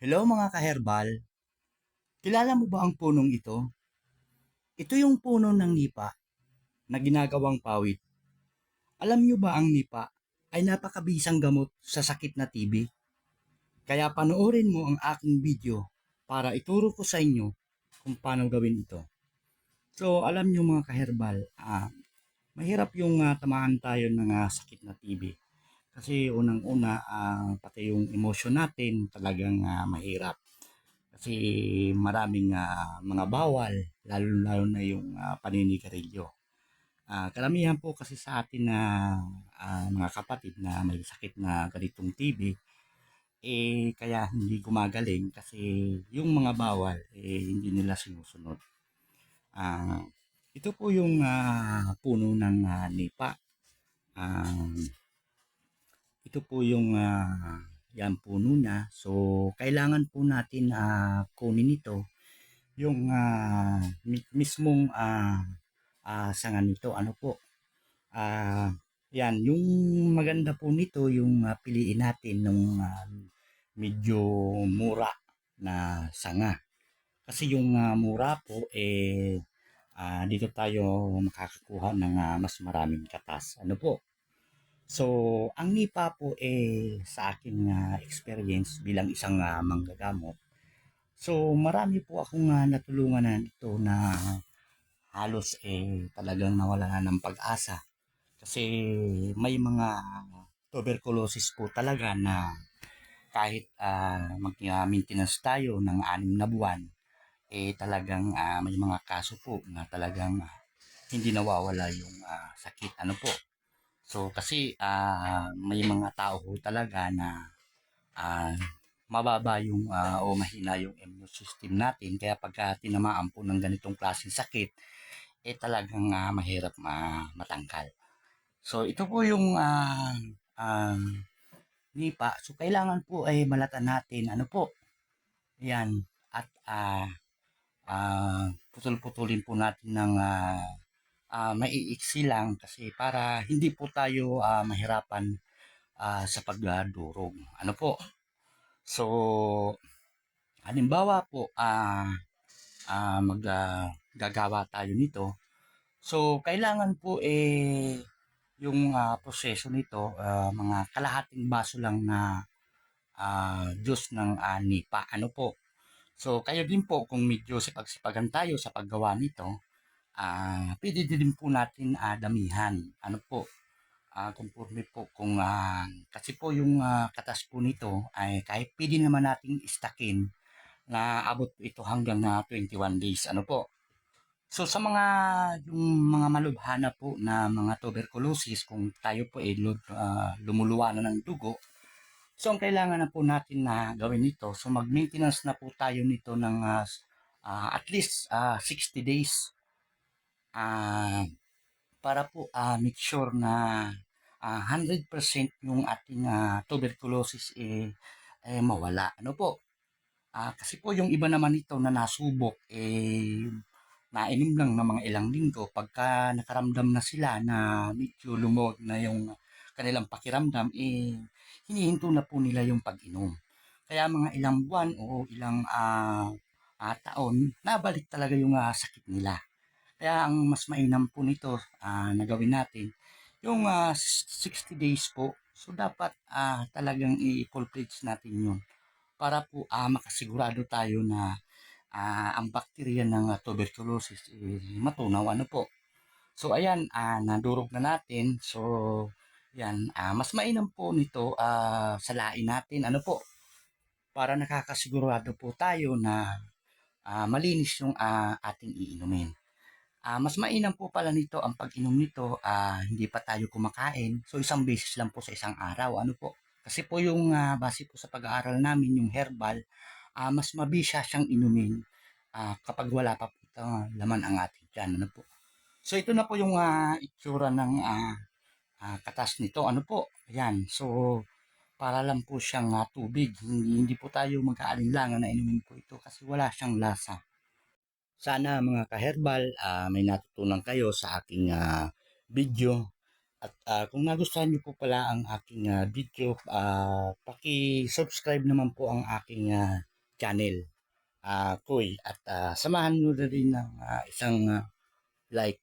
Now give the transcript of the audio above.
Hello mga kaherbal, kilala mo ba ang punong ito? Ito yung puno ng nipa na ginagawang pawid. Alam nyo ba ang nipa ay napakabisang gamot sa sakit na TB? Kaya panoorin mo ang aking video para ituro ko sa inyo kung paano gawin ito. So alam nyo mga kaherbal, mahirap yung tamaan tayo ng sakit na TB. Kasi unang-una, pati yung emosyon natin talagang mahirap. Kasi maraming mga bawal, lalo-lalo na yung paninigarilyo. Karamihan po kasi sa atin na mga kapatid na may sakit na ganitong TB, kaya hindi gumagaling kasi yung mga bawal, hindi nila sinusunod. Ah, Ito po yung puno ng nipa. Ah, Ito po yung yan puno niya. So, kailangan po natin kunin ito yung mismong sanga nito. Ano po? Ah, Yan, yung maganda po nito, yung piliin natin ng medyo mura na sanga. Kasi yung mura po, dito tayo makakakuha ng mas maraming katas. Ano po? So, ang nipa po sa aking experience bilang isang manggagamot. So, marami po akong natulungan na ito na halos talagang nawala na ng pag-asa. Kasi may mga tuberculosis po talaga na kahit mag-maintenance tayo ng 6 na buwan, talagang may mga kaso po na talagang hindi nawawala yung sakit. Ano po? So kasi may mga tao po talaga na ah, mababa yung o mahina yung immune system natin kaya pagka tinamaan po ng ganitong klaseng sakit talagang mahirap matangkal. So ito po yung ah, nipa. So kailangan po ay malatan natin ano po. Yan at putol-putulin po natin ng maiiksi lang kasi para hindi po tayo mahirapan sa pagdurog. Ano po? So, halimbawa po, gagawa tayo nito. So, kailangan po yung proseso nito, mga kalahating baso lang na juice ng nipa. Ano po? So, kayo din po kung medyo sipag-sipagan tayo sa paggawa nito, pwede din po natin damihan. Ano po? Conforme po kung kasi po yung katas po nito ay kahit pwede naman nating istakin na abot po ito hanggang 21 days. Ano po? So sa mga yung mga malubhana po na mga tuberculosis kung tayo po ay lumuluwa na ng dugo, so ang kailangan na po natin na gawin nito, so mag-maintenance na po tayo nito ng at least 60 days ah, para po make sure na 100% yung ating tuberculosis mawala. Ano po? Kasi po yung iba naman ito na nasubok, nainom lang ng mga ilang linggo. Pagka nakaramdam na sila na medyo lumuwag na yung kanilang pakiramdam, hinihinto na po nila yung pag-inom. Kaya mga ilang buwan o ilang taon, nabalik talaga yung sakit nila. Kaya ang mas mainam po nito na gawin natin, yung 60 days po, so dapat talagang i-full pledge natin yun para po makasigurado tayo na ang bakterya ng tuberculosis matunaw. Ano po? So ayan, nadurog na natin. So yan, mas mainam po nito salain natin. Ano po? Para nakakasigurado po tayo na malinis yung ating iinumin. Mas mainam po pala nito ang pag-inom nito, hindi pa tayo kumakain. So isang beses lang po sa isang araw. Ano po? Kasi po yung base po sa pag-aaral namin, yung herbal, mas mabisa siyang inumin kapag wala pa po laman ang ating tiyan. Ano po? So ito na po yung itsura ng katas nito. Ano po? Ayan. So para lang po siyang tubig. Hindi po tayo mag-aalinlangan na inumin po ito kasi wala siyang lasa. Sana mga kaherbal, may natutunan kayo sa aking video. At kung nagustuhan niyo po pala ang aking video, paki-subscribe naman po ang aking channel. Koy, at samahan nyo na rin ng isang like